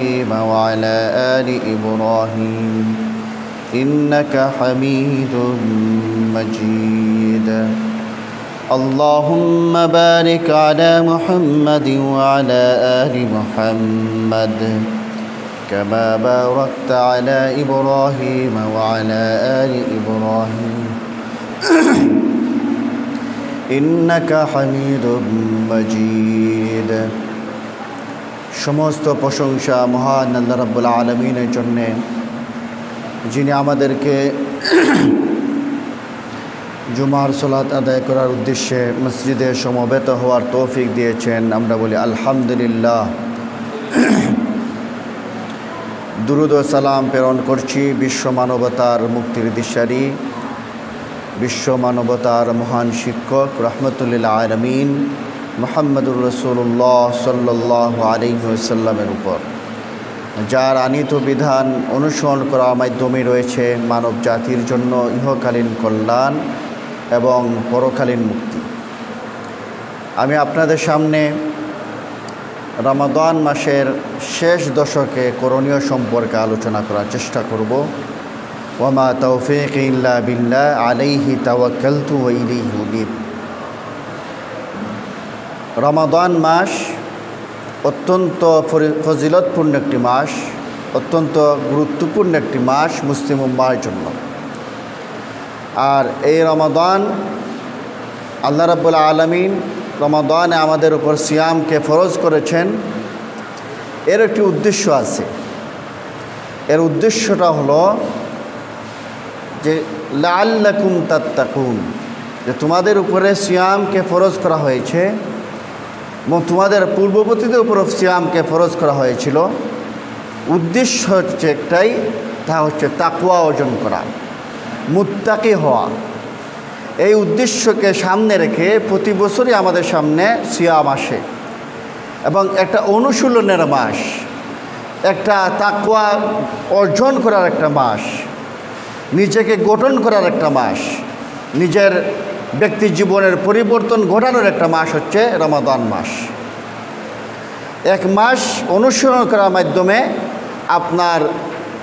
وعلى آل إبراهيم إنك حميد مجيد اللهم بارك على محمد وعلى آل محمد كما باركت على إبراهيم وعلى آل إبراهيم إنك حميد مجيد সমস্ত প্রশংসা মহান আল্লাহ রাব্বুল আলামিনের জন্য, যিনি আমাদেরকে জুমার সালাত আদায় করার উদ্দেশ্যে মসজিদে সমবেত হওয়ার তৌফিক দিয়েছেন। আমরা বলি আলহামদুলিল্লাহ। দুরুদ ও সালাম প্রেরণ করছি বিশ্ব মানবতার মুক্তির দিশারি, বিশ্ব মানবতার মহান শিক্ষক রহমতুল্লিল আলামিন মুহাম্মদুর রাসূলুল্লাহ সাল্লাল্লাহু আলাইহি ওয়াসাল্লামের উপর, যার আনীত বিধান অনুসরণ করার মাধ্যমে রয়েছে মানব জাতির জন্য ইহকালীন কল্যাণ এবং পরকালীন মুক্তি। আমি আপনাদের সামনে রমাদান মাসের শেষ দশকে করণীয় সম্পর্কে আলোচনা করার চেষ্টা করব। ওয়ামা তাওফীক ইল্লা বিল্লাহ আলাইহি তাওয়াক্কালতু ওয়া ইলাইহি উনীব। রমাদান মাস অত্যন্ত ফজিলতপূর্ণ একটি মাস, অত্যন্ত গুরুত্বপূর্ণ একটি মাস মুসলিম উম্মাহর জন্য। আর এই রমাদান আল্লাহ রাব্বুল আলামিন রমাদানে আমাদের উপর সিয়ামকে ফরজ করেছেন। এর একটি উদ্দেশ্য আছে। এর উদ্দেশ্যটা হলো যে লাআল্লাকুম তাত্তাকুন, যে তোমাদের উপরে সিয়ামকে ফরজ করা হয়েছে এবং তোমাদের পূর্ববর্তীদের উপর সিয়ামকে ফরজ করা হয়েছিল। উদ্দেশ্য হচ্ছে একটাই, তা হচ্ছে তাকওয়া অর্জন করা, মুত্তাকি হওয়া। এই উদ্দেশ্যকে সামনে রেখে প্রতি বছরই আমাদের সামনে সিয়াম আসে এবং একটা অনুশীলনের মাস, একটা তাকওয়া অর্জন করার একটা মাস, নিজেকে গঠন করার একটা মাস, নিজের ব্যক্তি জীবনের পরিবর্তন ঘটানোর একটা মাস হচ্ছে রমাদান মাস। এক মাস অনুসরণ করার মাধ্যমে আপনার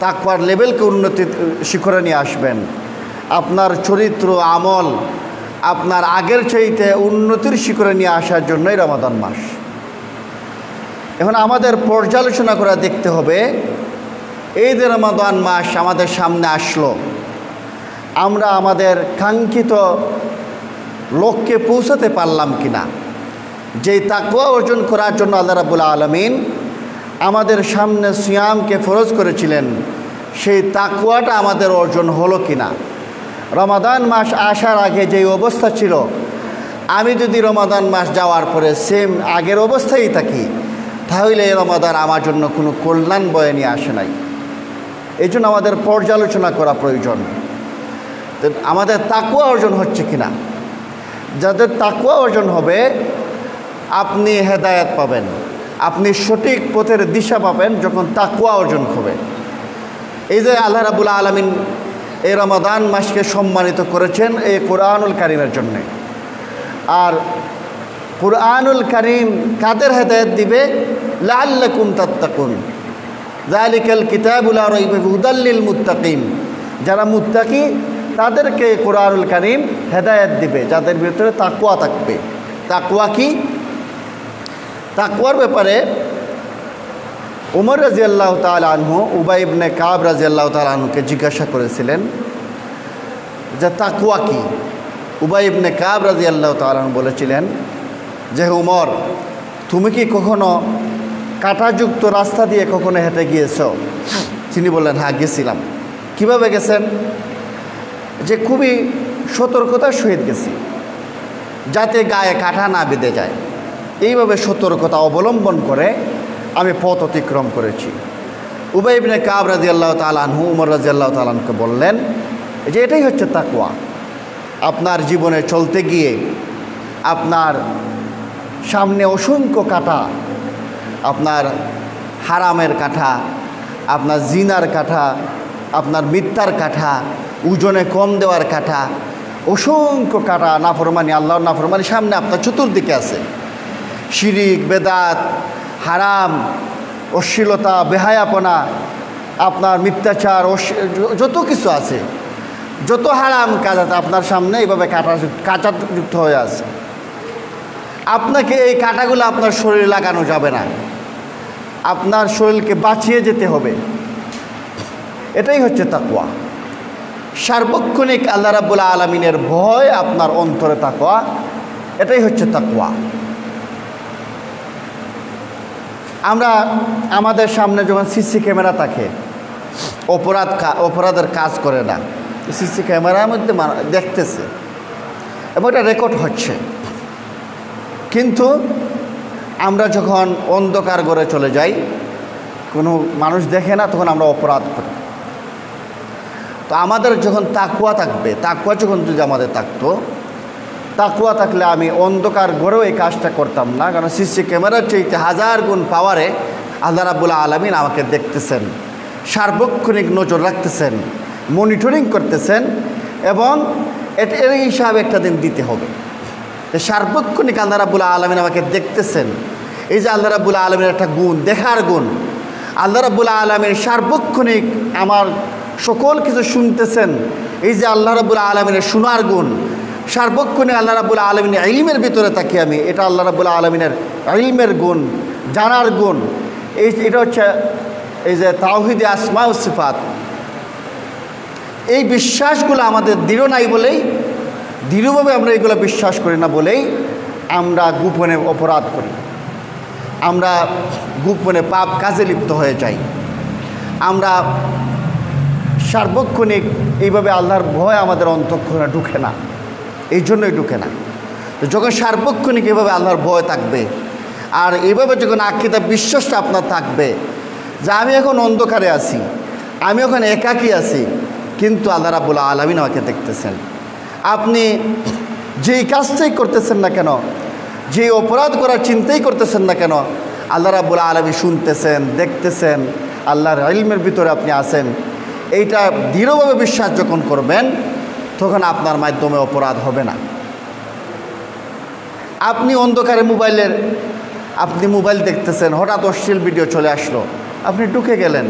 তাকওয়ার লেভেলকে উন্নতির শিখরে নিয়ে আসবেন। আপনার চরিত্র আমল আপনার আগের চাইতে উন্নতির শিখরে নিয়ে আসার জন্যই রমাদান মাস। এখন আমাদের পর্যালোচনা করে দেখতে হবে, এই যে রমাদান মাস আমাদের সামনে আসলো, আমরা আমাদের কাঙ্ক্ষিত লক্ষ্যে পৌঁছাতে পারলাম কিনা। যেই তাকওয়া অর্জন করার জন্য আল্লাহ রাব্বুল আলামিন আমাদের সামনে সিয়ামকে ফরজ করেছিলেন, সেই তাকওয়াটা আমাদের অর্জন হলো কিনা। রমাদান মাস আসার আগে যেই অবস্থা ছিল, আমি যদি রমাদান মাস যাওয়ার পরে সেম আগের অবস্থায় থাকি, তাহলে এই রমাদান আমার জন্য কোনো কল্যাণ বয়ে নিয়ে আসে নাই। এই জন্য আমাদের পর্যালোচনা করা প্রয়োজন, আমাদের তাকওয়া অর্জন হচ্ছে কিনা। যাদের তাকওয়া অর্জন হবে, আপনি হেদায়েত পাবেন, আপনি সঠিক পথের দিশা পাবেন যখন তাকওয়া অর্জন হবে। এই যে আল্লাহ রাব্বুল আলামিন এই রমাদান মাসকে সম্মানিত করেছেন এই কোরআনুল কারীমের জন্যে। আর কোরআনুল কারীম কাদের হেদায়েত দিবে? লাআল্লাকুম তাত্তাকুন, যালিকাল কিতাবু লা রাইবা ফীহি হুদাল লিল মুত্তাকিন। যারা মুত্তাকি তাদেরকে কোরআনুল কারীম হেদায়েত দিবে, যাদের ভিতরে তাকওয়া থাকবে। তাকওয়া কি? তাকওয়ার ব্যাপারে উমর রাদিয়াল্লাহু তাআলা আনহু উবাই ইবনে কাব রাদিয়াল্লাহু তাআলা আনহুকে জিজ্ঞাসা করেছিলেন যে তাকওয়া কি। উবাই ইবনে কাব রাদিয়াল্লাহু তাআলা আনহু বলেছিলেন যে, উমর, তুমি কি কখনো কাঁটাযুক্ত রাস্তা দিয়ে কখনো হেঁটে গিয়েছ? তিনি বললেন, হ্যাঁ গেছিলাম। কিভাবে গেছেন? যে খুবই সতর্কতার সহিত গেছি, যাতে গায়ে কাঁটা না বেঁধে যায়। এইভাবে সতর্কতা অবলম্বন করে আমি পথ অতিক্রম করেছি। উবাই ইবনে কাব রাদিয়াল্লাহু তাআলা আনহু উমর রাদিয়াল্লাহু তাআলা আনহুকে বললেন যে এটাই হচ্ছে তাকওয়া। আপনার জীবনে চলতে গিয়ে আপনার সামনে অসংখ্য কাঁটা, আপনার হারামের কাঁটা, আপনার জিনার কাঁটা, আপনার মিথ্যার কাঁটা, ওজনে কম দেওয়ার কাঁটা, অসংখ্য কাঁটা, নাফরমানি, আল্লাহর নাফরমানি সামনে আপনার চতুর্দিকে আছে। শিরিক, বেদাত, হারাম, অশ্লীলতা, বেহায়াপনা, আপনার মিথ্যাচার, যত কিছু আছে, যত হারাম কাজ আছে আপনার সামনে এইভাবে কাঁটাযুক্ত হয়ে আছে। আপনাকে এই কাঁটাগুলো আপনার শরীরে লাগানো যাবে না, আপনার শরীরকে বাঁচিয়ে যেতে হবে। এটাই হচ্ছে তাকওয়া। সার্বক্ষণিক আল্লাহ রাব্বুল আলামিনের ভয় আপনার অন্তরে তাকওয়া, এটাই হচ্ছে তাকওয়া। আমরা আমাদের সামনে যখন সিসি ক্যামেরা থাকে, অপরাধের কাজ করে না, সিসি ক্যামেরার মধ্যে দেখতেছে এবং এটা রেকর্ড হচ্ছে। কিন্তু আমরা যখন অন্ধকার ঘরে চলে যাই, কোনো মানুষ দেখে না, তখন আমরা অপরাধ করি। তো আমাদের যখন তাকওয়া থাকবে, তাকওয়া যখন যদি আমাদের থাকতো, তাকওয়া থাকলে আমি অন্ধকার ঘরেও এই কাজটা করতাম না। কারণ সিসি ক্যামেরার চাইতে 1000 গুণ পাওয়ারে আল্লাহ রাব্বুল আলামিন আমাকে দেখতেছেন, সার্বক্ষণিক নজর রাখতেছেন, মনিটরিং করতেছেন, এবং এর হিসাব একটা দিন দিতে হবে। সার্বক্ষণিক আল্লাহ রাব্বুল আলামিন আমাকে দেখতেছেন। এই যে আল্লাহ রাব্বুল আলামিনের একটা গুণ, দেখার গুণ। আল্লাহ রাব্বুল আলামিন সার্বক্ষণিক আমার সকল কিছু শুনতেছেন। এই যে আল্লাহ রাব্বুল আলামিনের শোনার গুণ, সার্বক্ষণিক আল্লাহ রাব্বুল আলামিনের ইলমের ভিতরে থাকি আমি, এটা আল্লাহ রাব্বুল আলামিনের ইলমের গুণ, জানার গুণ। এটা হচ্ছে এই যে তাওহীদে আসমা ও সিফাত। এই বিশ্বাসগুলো আমাদের দৃঢ় নাই বলেই, দৃঢ়ভাবে আমরা এগুলো বিশ্বাস করি না বলেই আমরা গোপনে অপরাধ করি, আমরা গোপনে পাপ কাজে লিপ্ত হয়ে যাই। আমরা সার্বক্ষণিক এইভাবে আল্লাহর ভয় আমাদের অন্তঃকরণে ঢুকে না, এই জন্যই ঢুকে না। যখন সার্বক্ষণিক এভাবে আল্লাহর ভয় থাকবে, আর এইভাবে যখন আকীদা বিশ্বাসটা আপনার থাকবে যে আমি এখন অন্ধকারে আছি, আমি এখন একাকী আছি, কিন্তু আল্লাহ রাব্বুল আলামিন আমাকে দেখতেছেন। আপনি যেই কাজটাই করতেছেন না কেন, যে অপরাধ করার চিন্তাই করতেছেন না কেন, আল্লাহ রাব্বুল আলামিন শুনতেছেন, দেখতেছেন, আল্লাহর ইলমের ভিতরে আপনি আছেন। এইটা দৃঢ়ভাবে বিশ্বাস যখন করবেন, তখন আপনার মাধ্যমে অপরাধ হবে না। আপনি অন্ধকারে আপনি মোবাইল দেখতেছেন, হঠাৎ অশ্লীল ভিডিও চলে আসলো, আপনি ঢুকে গেলেন।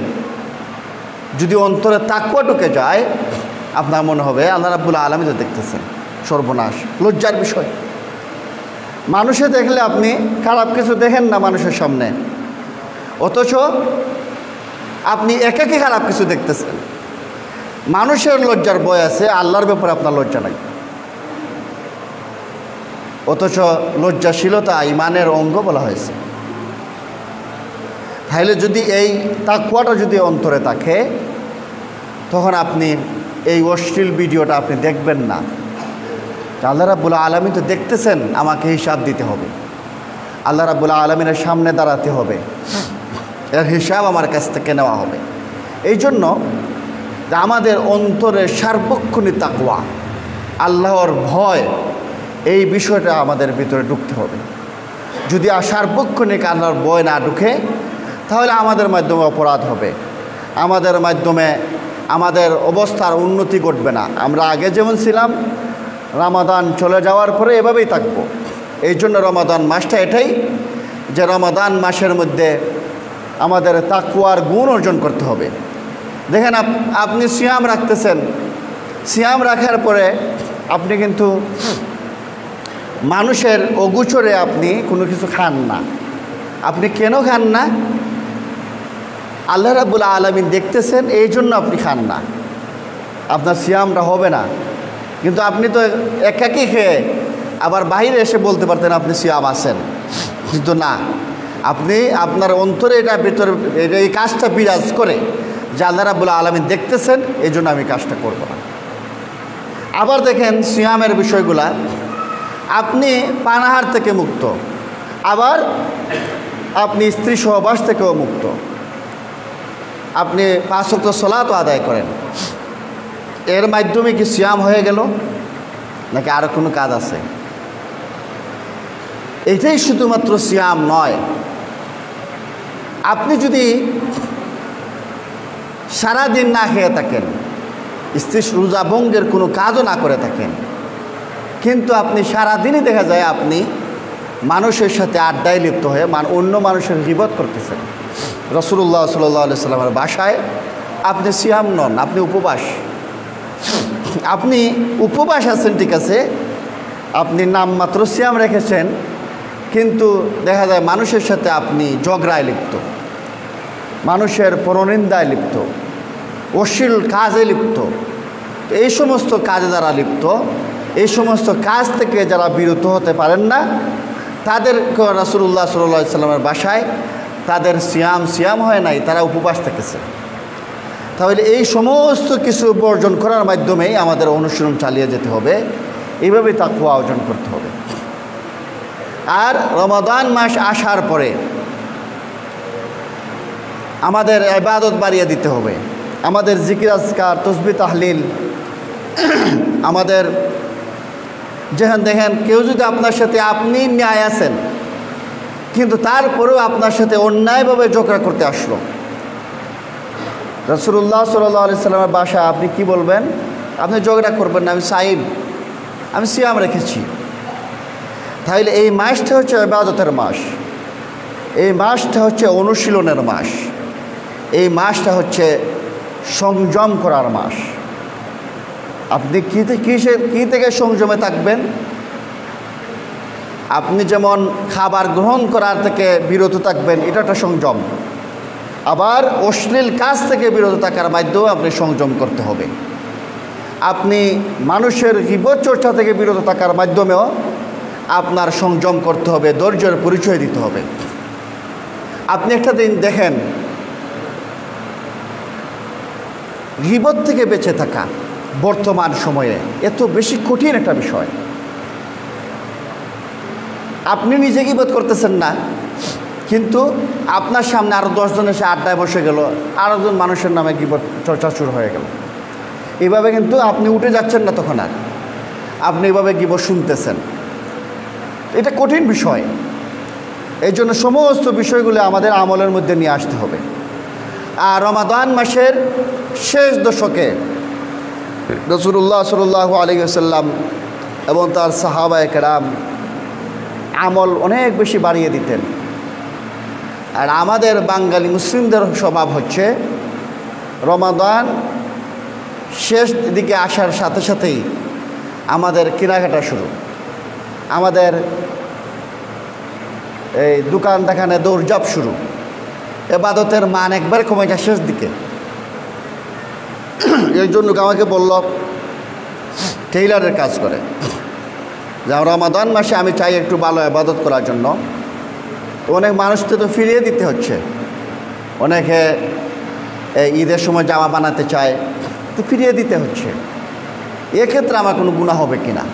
যদি অন্তরে তাকওয়া ঢুকে যায়, আপনার মনে হবে আল্লাহ রাব্বুল আলামিন তো দেখতেছেন। সর্বনাশ, লজ্জার বিষয়। মানুষে দেখলে আপনি খারাপ কিছু দেখেন না মানুষের সামনে, অথচ আপনি একাকী খারাপ কিছু দেখতেছেন। মানুষের লজ্জার ভয় আছে, আল্লাহর ব্যাপারে আপনার লজ্জা নাই। অথচ লজ্জাশীলতা ঈমানের অঙ্গ বলা হয়েছে। তাহলে যদি এই তাকওয়াটা যদি অন্তরে থাকে, তখন আপনি এই অশ্লীল ভিডিওটা আপনি দেখবেন না। আল্লাহ রাব্বুল আলামিন তো দেখতেছেন, আমাকে হিসাব দিতে হবে, আল্লাহ রাব্বুল আলামিনের সামনে দাঁড়াতে হবে, এর হিসাব আমার কাছ থেকে নেওয়া হবে। এই জন্য আমাদের অন্তরের সার্বক্ষণিক তাকওয়া, আল্লাহর ভয়, এই বিষয়টা আমাদের ভিতরে ঢুকতে হবে। যদি সার্বক্ষণিক আল্লাহর ভয় না ঢুকে, তাহলে আমাদের মাধ্যমে অপরাধ হবে, আমাদের মাধ্যমে আমাদের অবস্থার উন্নতি ঘটবে না। আমরা আগে যেমন ছিলাম, রমাদান চলে যাওয়ার পরে এভাবেই থাকবো। এই জন্য রমাদান মাসটা এটাই যে রমাদান মাসের মধ্যে আমাদের তাকওয়ার গুণ অর্জন করতে হবে। দেখেন, আপনি সিয়াম রাখতেছেন, সিয়াম রাখার পরে আপনি কিন্তু মানুষের অগোচরে আপনি কোনো কিছু খান না। আপনি কেন খান না? আল্লাহ রাব্বুল আলামিন দেখতেছেন, এই জন্য আপনি খান না, আপনার সিয়ামটা হবে না। কিন্তু আপনি তো একাকী খেয়ে আবার বাইরে এসে বলতে পারতেন আপনি সিয়াম আছেন, কিন্তু না, আপনি আপনার অন্তরে এটা ভিতরে এই কাজটা বিরাজ করে যে আল্লাহ রাব্বুল আলামিন দেখতেছেন, এই জন্য আমি কাজটা করব না। আবার দেখেন সিয়ামের বিষয়গুলা, আপনি পানাহার থেকে মুক্ত, আবার আপনি স্ত্রী সহবাস থেকেও মুক্ত, আপনি 5 ওয়াক্ত সালাতও আদায় করেন। এর মাধ্যমে কি সিয়াম হয়ে গেল, নাকি আরও কোনো কাজ আছে? এটাই শুধুমাত্র সিয়াম নয়। আপনি যদি সারাদিন না খেয়ে থাকেন, স্ত্রী রোজা ভঙ্গের কোনো কাজও না করে থাকেন, কিন্তু আপনি সারাদিনই দেখা যায় আপনি মানুষের সাথে আড্ডায় লিপ্ত হয়ে অন্য মানুষের গীবত করতেছেন, রাসূলুল্লাহ সাল্লাল্লাহু আলাইহি সাল্লামের বাসায় আপনি সিয়াম নন, আপনি উপবাস। আপনি উপবাস আছেন ঠিক আছে, আপনি নামমাত্র সিয়াম রেখেছেন, কিন্তু দেখা যায় মানুষের সাথে আপনি ঝগড়ায় লিপ্ত, মানুষের পরনিন্দায় লিপ্ত, অশ্লীল কাজে লিপ্ত। এই সমস্ত কাজে যারা লিপ্ত, এই সমস্ত কাজ থেকে যারা বিরত হতে পারেন না, তাদেরকে রাসূলুল্লাহ সাল্লাল্লাহু আলাইহি সাল্লামের বাসায় তাদের সিয়াম হয় নাই, তারা উপবাস থেকেছে। তাহলে এই সমস্ত কিছু বর্জন করার মাধ্যমেই আমাদের অনুশীলন চালিয়ে যেতে হবে, এইভাবেই তাকওয়া অর্জন করতে হবে। আর রমাদান মাস আসার পরে আমাদের ইবাদত বাড়িয়ে দিতে হবে, আমাদের জিকির আজকার তসবিহ তাহলিল। আমাদের যেখানে দেখেন কেউ যদি আপনার সাথে, আপনি ন্যায় আছেন কিন্তু তারপরেও আপনার সাথে অন্যায়ভাবে ঝগড়া করতে আসলো, রাসূলুল্লাহ সাল্লাল্লাহু আলাইহি সাল্লামের বাসায় আপনি কি বলবেন? আপনি ঝগড়া করবেন না, আমি সাইম, আমি সিয়াম রেখেছি। তাহলে এই মাসটা হচ্ছে ইবাদতের মাস, এই মাসটা হচ্ছে অনুশীলনের মাস, এই মাসটা হচ্ছে সংযম করার মাস। আপনি কী থেকে সংযমে থাকবেন? আপনি যেমন খাবার গ্রহণ করার থেকে বিরত থাকবেন, এটা একটা সংযম। আবার অশ্লীল কাজ থেকে বিরত থাকার মাধ্যমেও আপনি সংযম করতে হবে। আপনি মানুষের গীবত চর্চা থেকে বিরত থাকার মাধ্যমেও আপনার সংযম করতে হবে, ধৈর্যের পরিচয় দিতে হবে। আপনি একটা দিন দেখেন, গীবত থেকে বেঁচে থাকা বর্তমান সময়ে এত বেশি কঠিন একটা বিষয়। আপনি নিজে গীবত করতেছেন না, কিন্তু আপনার সামনে আরও 10 জন এসে আড্ডায় বসে গেল, আরও জন মানুষের নামে গীবত চর্চা শুরু হয়ে গেল। এভাবে কিন্তু আপনি উঠে যাচ্ছেন না, তখন আর আপনি এভাবে গীবত শুনতেছেন। এটা কঠিন বিষয়। এই জন্য সমস্ত বিষয়গুলো আমাদের আমলের মধ্যে নিয়ে আসতে হবে। আর রমাদান মাসের শেষ দশকে রাসূলুল্লাহ সাল্লাল্লাহু আলাইহি ওয়াসাল্লাম এবং তার সাহাবায়ে কেরাম আমল অনেক বেশি বাড়িয়ে দিতেন। আর আমাদের বাঙালি মুসলিমদের স্বভাব হচ্ছে রমাদান শেষ দিকে আসার সাথে সাথেই আমাদের কেনাকাটা শুরু, আমাদের এই দোকান দেখানে দৌড়ঝাঁপ শুরু, ইবাদতের মান একবার কমে যায় শেষ দিকে। এই জন্য আমাকে বলল, টেইলারের কাজ করে, যে রমাদান মাসে আমি চাই একটু ভালো ইবাদত করার জন্য। অনেক মানুষকে তো ফিরিয়ে দিতে হচ্ছে, অনেকে ঈদের সময় জামা বানাতে চায়, তো ফিরিয়ে দিতে হচ্ছে। এক্ষেত্রে আমার কোনো গুনাহ হবে কি না?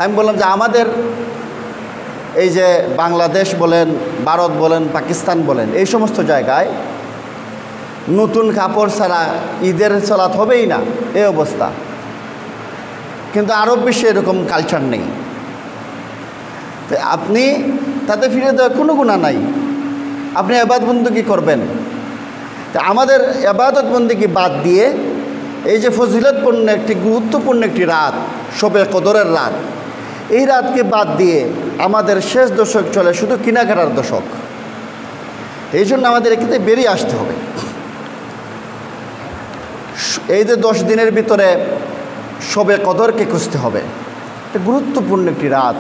আমি বললাম যে আমাদের এই যে বাংলাদেশ বলেন, ভারত বলেন, পাকিস্তান বলেন, এই সমস্ত জায়গায় নতুন কাপড় ছাড়া ঈদের সালাত হবেই না, এই অবস্থা। কিন্তু আরব বিশ্বে এরকম কালচার নেই। তো আপনি তাতে ফিরে দেওয়ার কোনো গুনাহ নাই, আপনি ইবাদত বন্দেগী করবেন। তো আমাদের ইবাদত বন্দেগী বাদ দিয়ে এই যে ফজিলতপূর্ণ একটি গুরুত্বপূর্ণ একটি রাত, শবে কদরের রাত, এই রাতকে বাদ দিয়ে আমাদের শেষ দশক চলে শুধু কেনাকাটার দশক। এই জন্য আমাদের এক্ষেত্রে বেরিয়ে আসতে হবে। এই যে 10 দিনের ভিতরে শবে কদরকে খুঁজতে হবে। এটা গুরুত্বপূর্ণ একটি রাত,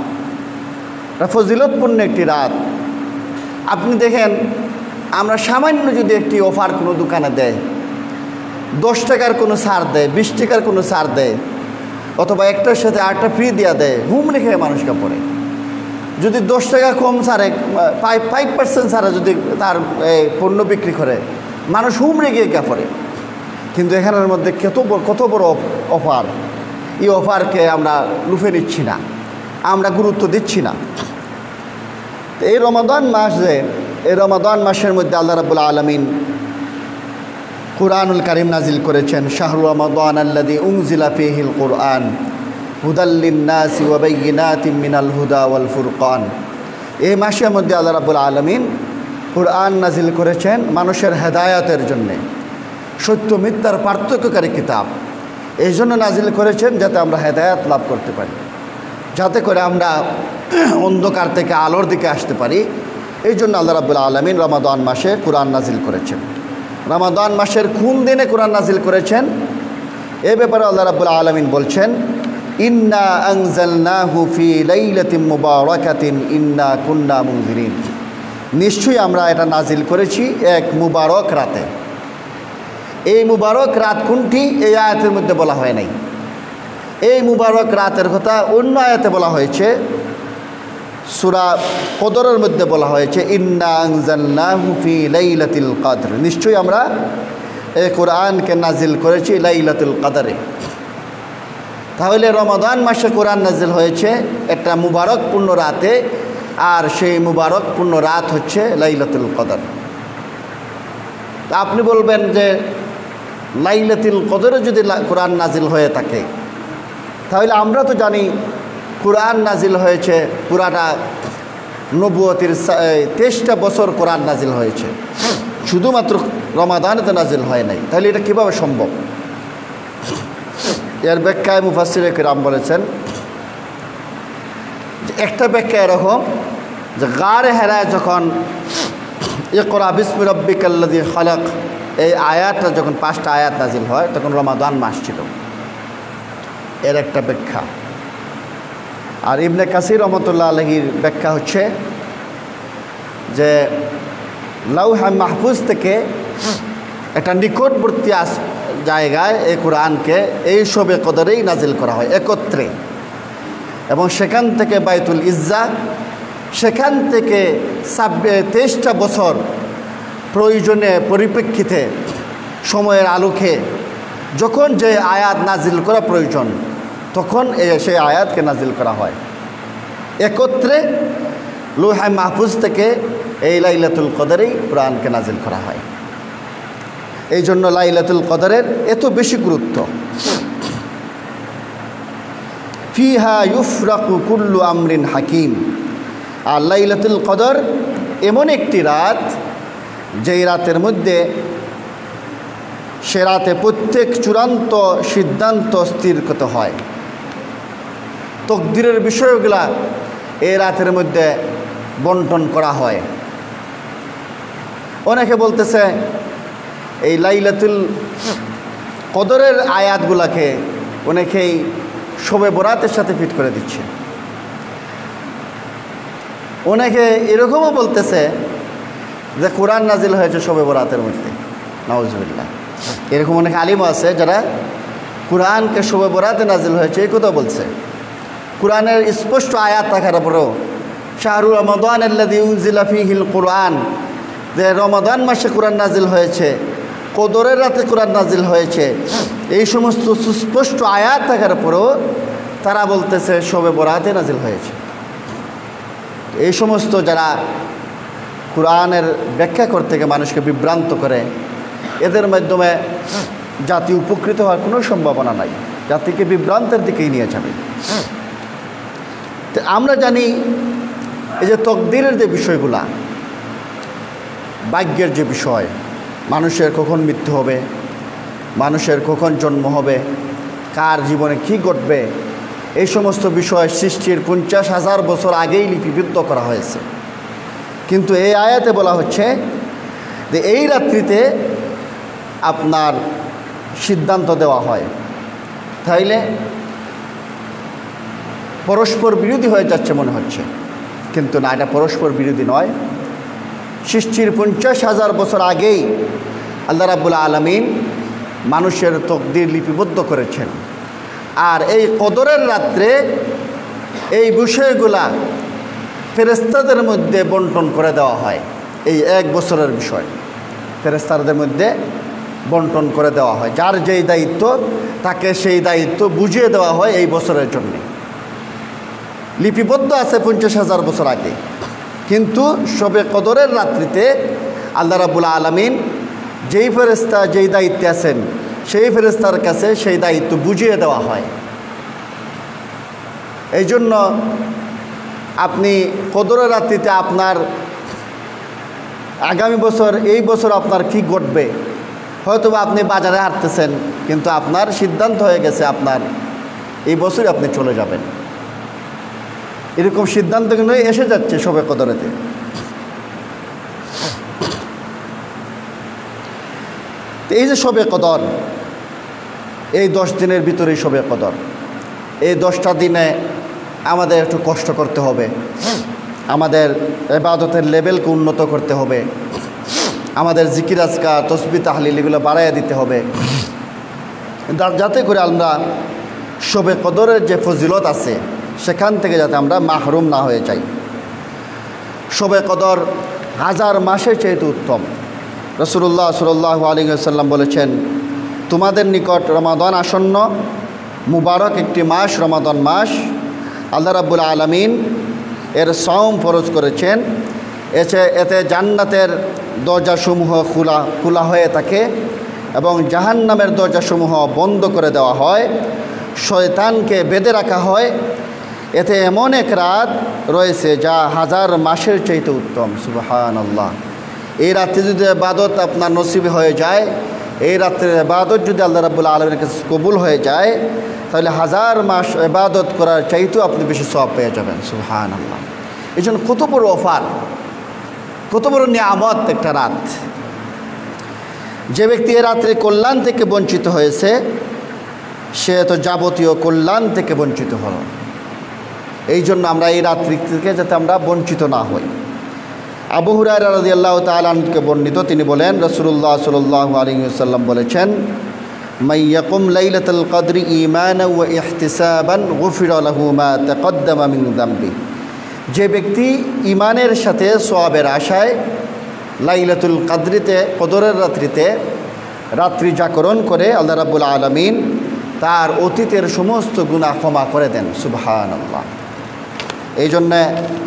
এটা ফজিলতপূর্ণ একটি রাত। আপনি দেখেন, আমরা সামান্য যদি একটি অফার কোনো দোকানে দেয়, 10 টাকার কোনো ছাড় দেয়, 20 টাকার কোনো ছাড় দেয়, অথবা একটার সাথে আরেকটা ফ্রি দেওয়া দেয়, হুমড়ি খেয়ে মানুষ কাপড়ে। যদি 10 টাকা কম ছাড়ে, 5% ছাড়া যদি তার পণ্য বিক্রি করে, মানুষ হুমড়ে গিয়ে কাপড়ে। কিন্তু এখানের মধ্যে কত বড় অফার, এই অফারকে আমরা লুফে নিচ্ছি না, আমরা গুরুত্ব দিচ্ছি না। এই রমাদান মাস, যে এই রমাদান মাসের মধ্যে আল্লাহ রাব্বুল আলামিন কুরআনুল কারীম নাজিল করেছেন। শাহরু রমাদান আল্লাযী উনজিলা ফীহিল কুরআন হুদাল লিন-নাসি ওয়া বাইয়িনাতিম মিনাল হুদা ওয়াল ফুরকান। এই মাসের মধ্যে আল্লাহ রাব্বুল আলামিন কুরআন নাজিল করেছেন মানুষের হেদায়েতের জন্যে, সত্য মিথ্যার পার্থক্যকারী কিতাব। এই জন্য নাজিল করেছেন যাতে আমরা হেদায়েত লাভ করতে পারি, যাতে করে আমরা অন্ধকার থেকে আলোর দিকে আসতে পারি, এই জন্য আল্লাহ রাব্বুল আলামিন রমাদান মাসে কোরআন নাজিল করেছেন। রমাদান মাসের কোন দিনে কোরআন নাজিল করেছেন এ ব্যাপারে আল্লাহ রাব্বুল আলামিন বলছেন, ইন্না আনজালনাহু ফি লাইলাতিন মুবারাকাতিন ইন্না কুন্না মুনজিরিন। নিশ্চয়ই আমরা এটা নাজিল করেছি এক মুবারক রাতে। এই মুবারক রাত কোনটি এই আয়াতের মধ্যে বলা হয় নাই। এই মুবারক রাতের কথা অন্য আয়াতে বলা হয়েছে, সূরা কদরের মধ্যে বলা হয়েছে, ইন্না আনজালনাহু ফি লাইলাতিল কদর। নিশ্চয়ই আমরা এই কোরআনকে নাজিল করেছি লাইলাতুল কদরে। তাহলে রমাদান মাসে কোরআন নাজিল হয়েছে একটা মুবারকপূর্ণ রাতে, আর সেই মুবারকপূর্ণ রাত হচ্ছে লাইলাতুল কদর। আপনি বলবেন যে লাইলাতুল কদরে যদি কোরআন নাজিল হয়ে থাকে, তাহলে আমরা তো জানি কোরআন নাজিল হয়েছে পুরাটা নবুয়তির 23টা বছর কোরআন নাজিল হয়েছে, শুধুমাত্র রমাদানেতে নাজিল হয় নাই। তাহলে এটা কীভাবে সম্ভব? এর ব্যাখ্যায় মুফাসসিরে কিরাম বলেছেন যে একটা ব্যাখ্যা এরকম যে গারে হেরায় যখন ইকরা বিসমি রাব্বিকাল্লাযী খালাক এই আয়াতটা যখন 5টা আয়াত নাজিল হয় তখন রমাদান মাস ছিল, এর একটা ব্যাখ্যা। আর ইবনে কাসির রহমতুল্লাহ আলাইহির ব্যাখ্যা হচ্ছে যে লাউহা মাহফুজ থেকে একটা নিকটবর্তী জায়গায় এই কোরআনকে এই শবে কদরেই নাজিল করা হয় একত্রে, এবং সেখান থেকে বাইতুল ইজ্জা, সেখান থেকে 23টা বছর প্রয়োজনে পরিপ্রেক্ষিতে সময়ের আলোকে যখন যে আয়াত নাজিল করা প্রয়োজন তখন সেই আয়াতকে নাজিল করা হয় একত্রে। লৌহে মাহফুজ থেকে এই লাইলাতুল কদরেই কোরআনকে নাজিল করা হয়। এই জন্য লাইলাতুল কদরের এত বেশি গুরুত্ব। ফিহা ইউফরাকু কুল্লু আমরিন হাকিম। আর লাইলাতুল কদর এমন একটি রাত যেই রাতের মধ্যে সে রাতে প্রত্যেক চূড়ান্ত সিদ্ধান্ত স্থিরকৃত হয়। তকদিরের বিষয়গুলা এই রাতের মধ্যে বন্টন করা হয়। অনেকে বলতেছে এই লাইলাতুল কদরের আয়াতগুলাকে অনেকেই শবে বরাতের সাথে ফিট করে দিচ্ছে। অনেকে এরকমও বলতেছে যে কোরআন নাজিল হয়েছে শবে বরাতের মধ্যে, নাউজুবিল্লাহ। এরকম অনেক আলিমও আছে যারা কোরআনকে শবে বরাতে নাজিল হয়েছে এই কথা বলছে। কোরআনের স্পষ্ট আয়াত থাকার পরেও শাহরুর রমাদান আল্লাযী উনজিলা ফীহিল কোরআন, যে রমাদান মাসে কোরআন নাজিল হয়েছে, কদরের রাতে কোরআন নাজিল হয়েছে, এই সমস্ত সুস্পষ্ট আয়াত থাকার পরেও তারা বলতেছে শবে বরাতে নাজিল হয়েছে। এই সমস্ত যারা কোরআনের ব্যাখ্যা করতে গিয়ে মানুষকে বিভ্রান্ত করে, এদের মাধ্যমে জাতি উপকৃত হওয়ার কোনো সম্ভাবনা নাই, জাতিকে বিভ্রান্তের দিকেই নিয়ে যাবে। তো আমরা জানি এই যে তকদিরের যে বিষয়গুলা, ভাগ্যের যে বিষয়, মানুষের কখন মৃত্যু হবে, মানুষের কখন জন্ম হবে, কার জীবনে কি ঘটবে, এই সমস্ত বিষয় সৃষ্টির 50,000 বছর আগেই লিপিবদ্ধ করা হয়েছে। কিন্তু এই আয়াতে বলা হচ্ছে যে এই রাত্রিতে আপনার সিদ্ধান্ত দেওয়া হয়। তাইলে পরস্পর বিরোধী হয়ে যাচ্ছে মনে হচ্ছে, কিন্তু না, এটা পরস্পর বিরোধী নয়। সৃষ্টির 50,000 বছর আগেই আল্লাহ রাব্বুল আলামিন মানুষের তকদির লিপিবদ্ধ করেছেন। আর এই কদরের রাত্রে এই বিষয়গুলা ফেরেশতাদের মধ্যে বন্টন করে দেওয়া হয়। এই 1 বছরের বিষয় ফেরেশতাদের মধ্যে বন্টন করে দেওয়া হয়। যার যেই দায়িত্ব তাকে সেই দায়িত্ব বুঝিয়ে দেওয়া হয় এই বছরের জন্য। লিপিবদ্ধ আছে 50,000 বছর আগে, কিন্তু শবে কদরের রাত্রিতে আল্লাহ রাব্বুল আলামিন যেই ফেরেশতা যেই দায়িত্বে আছেন সেই ফেরেশতার কাছে সেই দায়িত্ব বুঝিয়ে দেওয়া হয়। এই জন্য আপনি কদরের রাত্রিতে আপনার আগামী বছর, এই বছর আপনার কী ঘটবে, হয়তো আপনি বাজারে হাঁটতেছেন, কিন্তু আপনার সিদ্ধান্ত হয়ে গেছে আপনার এই বছরই আপনি চলে যাবেন। এরকম সিদ্ধান্ত কিন্তু এসে যাচ্ছে শবে কদরেতে। তো এই যে শবে কদর, এই 10 দিনের ভিতরেই শবে কদর। এই 10টা দিনে আমাদের একটু কষ্ট করতে হবে, আমাদের ইবাদতের লেভেলকে উন্নত করতে হবে, আমাদের জিকির আজকার তসবিহ তাহলিল এগুলো বাড়াইয়া দিতে হবে, যাতে করে আমরা শবে কদরের যে ফজিলত আছে সেখান থেকে যাতে আমরা মাহরুম না হয়ে যাই। শবে কদর 1000 মাসের চাইতে উত্তম। রাসূলুল্লাহ সাল্লাল্লাহু আলাইহি ওয়াসাল্লাম বলেছেন, তোমাদের নিকট রমাদান আসন্ন, মুবারক একটি মাস রমাদান মাস। আল্লাহ রাব্বুল আলামিন এর সওম ফরজ করেছেন। এতে জান্নাতের দরজাসমূহ খোলা হয়ে থাকে এবং জাহান্নামের দরজাসমূহ বন্ধ করে দেওয়া হয়, শয়তানকে বেঁধে রাখা হয়। এতে এমন এক রাত রয়েছে যা 1000 মাসের চাইতে উত্তম। সুবহানাল্লাহ। এই রাত্রে যদি ইবাদত আপনার নসিব হয়ে যায়, এই রাত্রের ইবাদত যদি আল্লাহ রাব্বুল আলামিনের কাছে কবুল হয়ে যায়, তাহলে 1000 মাস ইবাদত করার চাইতেও আপনি বেশি সওয়াব পেয়ে যাবেন। সুবহানাল্লাহ। এই জন্য কত বড় অফার, কত বড় নিয়ামত একটা রাত। যে ব্যক্তি এ রাত্রে কল্যাণ থেকে বঞ্চিত হয়েছে, সে তো যাবতীয় কল্যাণ থেকে বঞ্চিত হল। এই জন্য আমরা এই রাত্রি থেকে যাতে আমরা বঞ্চিত না হই। আবু হুরায়রা রাদিয়াল্লাহু তাআলা আনহুকে বর্ণিত, তিনি বলেন, রাসূলুল্লাহ সাল্লাল্লাহু আলাইহি ওয়াসাল্লাম বলেছেন, মাইয়াকুম লাইলাতুল কদরি ঈমানান ওয়া ইহতিসাবান গুফিরা লাহু মা তাকদ্দামা মিন যামবি। যে ব্যক্তি ঈমানের সাথে সওয়াবের আশায় লাইলাতুল কদরিতে, কদরের রাত্রিতে রাত্রি জাগরণ করে, আল্লাহ রাব্বুল আলামিন তার অতীতের সমস্ত গুনাহ ক্ষমা করে দেন। সুবহানাল্লাহ। এই জন্যে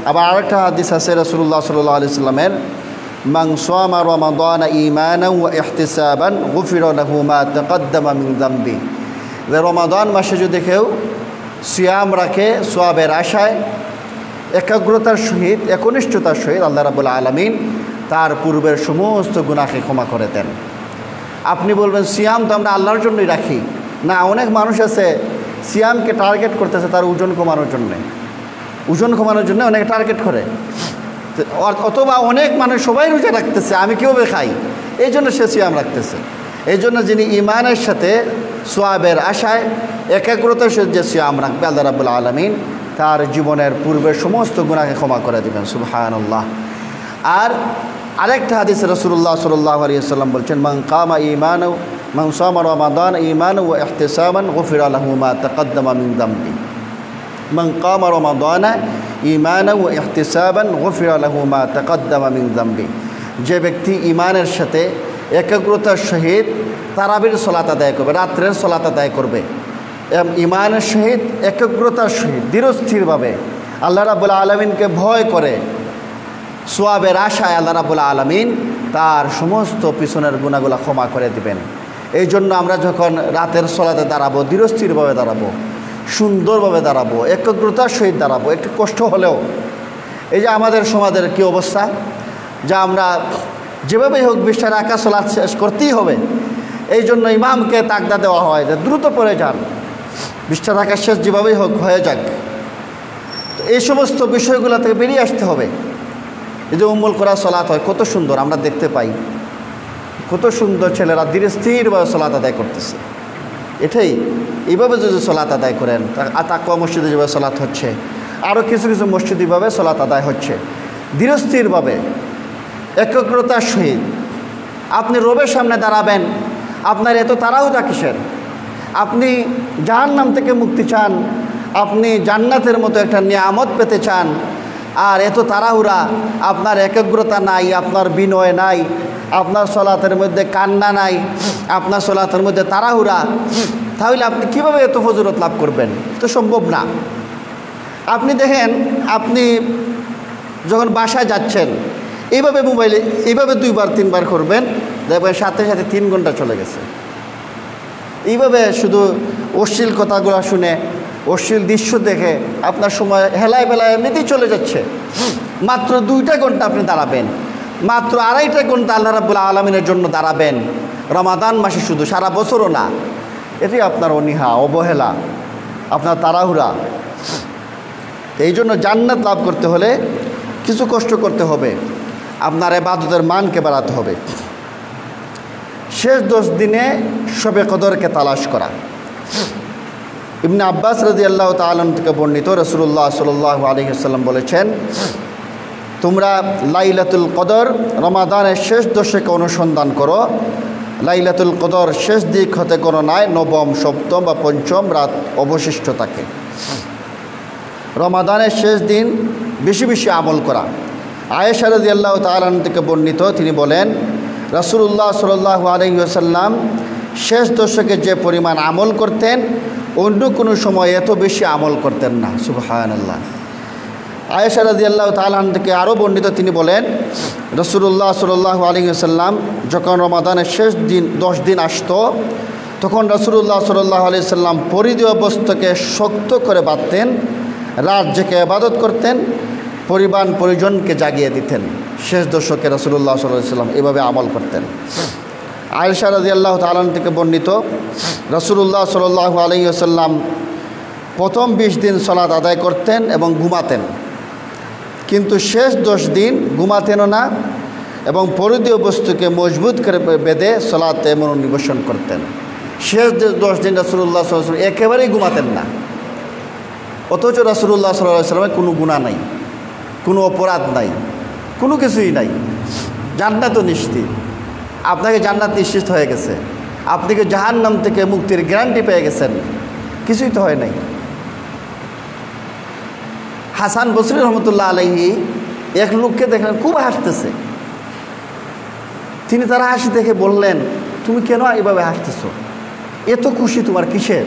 আবার আরেকটা হাদিস আছে রাসূলুল্লাহ সাল্লাল্লাহু আলাইহি ওয়াসাল্লামের, মান সামা রমাদানা ঈমানান ওয়া ইহতিসাবান গুফিরা লাহু মা তাকদ্দামা মিন যামবি। যে রমাদান মাসে যদি কেউ সিয়াম রাখে সওয়াবের আশায়, একাগ্রতার সহিত, একনিষ্ঠতার সহিত, আল্লাহ রাব্বুল আলামিন তার পূর্বের সমস্ত গুনাহকে ক্ষমা করে দেন। আপনি বলবেন, সিয়াম তো আমরা আল্লাহর জন্যই রাখি। না, অনেক মানুষ আছে সিয়ামকে টার্গেট করতেছে তার ওজন কমানোর জন্যে, ওজন কমানোর জন্য অনেকে টার্গেট করে। অথবা অনেক মানুষ সবাই রোজা রাখতেছে, আমি কীভাবে খাই, এই জন্য সে সিয়াম রাখতেছে। এই জন্য যিনি ঈমানের সাথে সওয়াবের আশায় একাগ্রতার সাথে যে সিয়াম রাখবে, আল্লাহ রাব্বুল আলামিন তার জীবনের পূর্বের সমস্ত গুনাহকে ক্ষমা করে দেবেন। সুবহানাল্লাহ। আর আরেকটা হাদিসে রাসূলুল্লাহ সাল্লাল্লাহু আলাইহি ওয়াসাল্লাম বলছেন, মান সামা রমাদান ঈমানান ওয়া ইহতিসাবান গুফিরা লাহু মা তাকদ্দামা মিন যামবি। মান কামা রমাদানা ঈমানান ওয়া ইহতিসাবান গুফিরা লাহু মা তাকদ্দামা মিন যামবি। যে ব্যক্তি ঈমানের সাথে একাগ্রতার সহিত তারাবির সালাত আদায় করবে, রাত্রের সালাত আদায় করবে, ঈমানের সহিত একাগ্রতার সহিত দৃঢ়স্থিরভাবে আল্লাহ রাব্বুল আলামিনকে ভয় করে, সওয়াবের আশায়, আল্লাহ রাব্বুল আলামিন তার সমস্ত পিছনের গুনাহগুলো ক্ষমা করে দিবেন। এই জন্য আমরা যখন রাতের সালাতে দাঁড়াবো, দৃঢ়স্থিরভাবে দাঁড়াবো, সুন্দরভাবে দাঁড়াবো, একাগ্রতার সহিত দাঁড়াবো, একটু কষ্ট হলেও। এই যে আমাদের সমাজের কী অবস্থা, যা আমরা যেভাবেই হোক 20 রাকাত সালাত শেষ করতেই হবে। এই জন্য ইমামকে তাকদা দেওয়া হয় যে দ্রুত পড়ে যান, 20 রাকাত শেষ যেভাবেই হোক হয়ে যাক। তো এই সমস্ত বিষয়গুলো থেকে বেরিয়ে আসতে হবে। এই যে উম্মুল কুরা সালাত হয়, কত সুন্দর আমরা দেখতে পাই, কত সুন্দর ছেলেরা ধীরস্থিরভাবে সালাত আদায় করতেছে। এটাই এইভাবে যদি সালাত আদায় করেন, তাকওয়া মসজিদে যেভাবে সালাত হচ্ছে, আরও কিছু কিছু মসজিদ এইভাবে সালাত আদায় হচ্ছে, ধীরস্থিরভাবে একাগ্রতার সহিত। আপনি রবের সামনে দাঁড়াবেন, আপনার এত তাড়াহুড়া কিসের? আপনি জাহান্নাম থেকে মুক্তি চান, আপনি জান্নাতের মতো একটা নিয়ামত পেতে চান, আর এত তাড়াহুড়া, আপনার একাগ্রতা নাই, আপনার বিনয় নাই, আপনার সালাতের মধ্যে কান্না নাই, আপনার সালাতের মধ্যে তাড়াহুড়া, তাহলে আপনি কিভাবে এত ফজিলত লাভ করবেন? তো সম্ভব না। আপনি দেখেন, আপনি যখন বাসায় যাচ্ছেন, এইভাবে মোবাইলে এইভাবে 2বার 3বার করবেন, দেখবেন সাথে সাথে 3 ঘন্টা চলে গেছে। এইভাবে শুধু অশ্লীল কথাগুলো শুনে, অশ্লীল দৃশ্য দেখে আপনার সময় হেলায় বেলায় এমনিতেই চলে যাচ্ছে। মাত্র 2টা ঘন্টা আপনি দাঁড়াবেন, মাত্র 2.5টা ঘন্টা আল্লাহ রাব্বুল আলামিনের জন্য দাঁড়াবেন রমাদান মাসে, শুধু, সারা বছরও না। এটি আপনার অনীহা, অবহেলা, আপনার তাড়াহুড়া। এই জন্য জান্নাত লাভ করতে হলে কিছু কষ্ট করতে হবে, আপনার ইবাদতের মানকে বাড়াতে হবে। শেষ 10 দিনে শবে কদরকে তালাশ করা। ইবনে আব্বাস রাদিয়াল্লাহু তাআলা আনহু থেকে বর্ণিত, রাসূলুল্লাহ সাল্লাল্লাহু আলাইহি ওয়াসাল্লাম বলেছেন, তোমরা লাইলাতুল কদর রমাদানের শেষ দশকে অনুসন্ধান করো। লাইলাতুল কদর শেষ দিক হতে গণনায় নবম, সপ্তম বা পঞ্চম রাত অবশিষ্ট থাকে। রমাদানের শেষ দিন বেশি বেশি আমল করা। আয়েশা রাদিয়াল্লাহু তাআলা আনহা থেকে বর্ণিত, তিনি বলেন, রাসূলুল্লাহ সাল্লাল্লাহু আলাইহি ওয়াসাল্লাম শেষ দশকে যে পরিমাণ আমল করতেন অন্য কোনো সময় এত বেশি আমল করতেন না। সুবহানাল্লাহ। আয়েশা রাদিয়াল্লাহু তাআলা আনহা থেকে আরও বর্ণিত, তিনি বলেন, রাসূলুল্লাহ সাল্লাল্লাহু আলাইহি ওয়াসাল্লাম যখন রমাদানের শেষ দিন 10 দিন আসতো তখন রাসূলুল্লাহ সাল্লাল্লাহু আলাইহি ওয়াসাল্লাম পরিধেয় বস্ত্রকে শক্ত করে বাঁধতেন, রাত জেগে ইবাদত করতেন, পরিবার পরিজনকে জাগিয়ে দিতেন। শেষ দশকে রাসূলুল্লাহ সাল্লাল্লাহু আলাইহি ওয়াসাল্লাম এভাবে আমল করতেন। আয়েশা রাদিয়াল্লাহু তাআলা আনহা থেকে বর্ণিত, রাসূলুল্লাহ সাল্লাল্লাহু আলাইহি ওয়াসাল্লাম প্রথম 20 দিন সালাত আদায় করতেন এবং ঘুমাতেন, কিন্তু শেষ 10 দিন ঘুমাতেনও না এবং পরিধেয় বস্তুকে মজবুত করে বেঁধে সালাতে মনোনিবেশন করতেন। শেষ 10 দিন রাসূলুল্লাহ সাল্লাল্লাহু আলাইহি ওয়াসাল্লাম একেবারেই ঘুমাতেন না, অথচ রাসূলুল্লাহ সাল্লাল্লাহু আলাইহি ওয়াসাল্লামের কোনো গুনাহ নাই, কোনো অপরাধ নাই, কোনো কিছুই নাই, জান্নাতও নিশ্চিত। আপনাকে জান্নাত নিশ্চিত হয়ে গেছে, আপনি কি জাহান্নাম থেকে মুক্তির গ্যারান্টি পেয়ে গেছেন? কিছুই তো হয় নাই। হাসান বসরি রহমতুল্লাহ আলাইহি এক লোককে দেখলেন খুব হাসতেছে। তিনি তার হাসি দেখে বললেন, তুমি কেন এভাবে হাসতেছো? এত খুশি তোমার কিসের?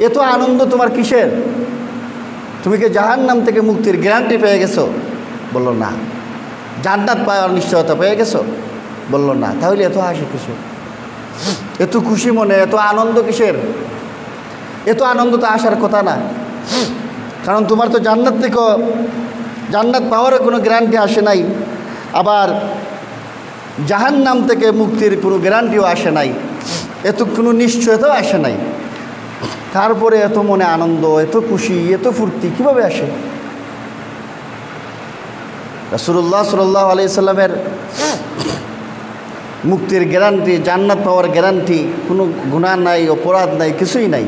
এত আনন্দ তোমার কিসের? তুমি কি জাহান্নাম থেকে মুক্তির গ্যারান্টি পেয়ে গেছো? বলল না। জান্নাত পাওয়ার নিশ্চয়তা পেয়ে গেছো? বলল না। তাহলে এত হাসি কিছু, এত খুশি মনে এত আনন্দ কিসের? এত আনন্দ তো আসার কথা না, কারণ তোমার তো জান্নাত থেকে জান্নাত পাওয়ারও কোনো গ্যারান্টি আসে নাই, আবার জাহান্নাম থেকে মুক্তির কোনো গ্যারান্টিও আসে নাই, এত কোনো নিশ্চয়তাও আসে নাই। তারপরে এত মনে আনন্দ, এত খুশি, এত ফুর্তি কীভাবে আসে? রাসূলুল্লাহ সাল্লাল্লাহু আলাইহি সাল্লামের মুক্তির গ্যারান্টি, জান্নাত পাওয়ার গ্যারান্টি, কোনো গুনাহ নাই, অপরাধ নাই, কিছুই নাই।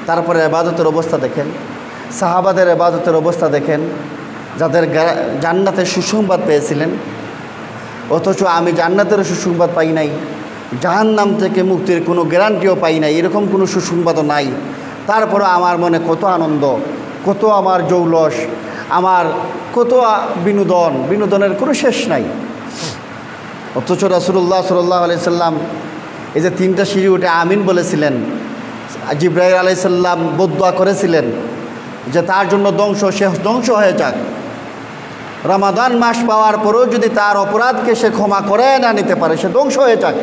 তারপরে ইবাদতের অবস্থা দেখেন, সাহাবাদের ইবাদতের অবস্থা দেখেন, যাদের জান্নাতের সুসংবাদ পেয়েছিলেন, অথচ আমি জান্নাতের সুসংবাদ পাই নাই, জাহান্নাম থেকে মুক্তির কোনো গ্যারান্টিও পাই নাই, এরকম কোনো সুসংবাদও নাই। তারপরে আমার মনে কত আনন্দ, কত আমার জৌলস, আমার কত বিনোদনের কোনো শেষ নাই। অথচ রাসূলুল্লাহ সাল্লাল্লাহু আলাইহি সাল্লাম এই যে 3টা সিঁড়ি উঠে আমিন বলেছিলেন, জিবরাইল আলাইহিস সালাম বদদুয়া করেছিলেন যে তার জন্য সে ধ্বংস হয়ে যাক। রমাদান মাস পাওয়ার পরেও যদি তার অপরাধকে সে ক্ষমা করে না নিতে পারে, সে ধ্বংস হয়ে যাক।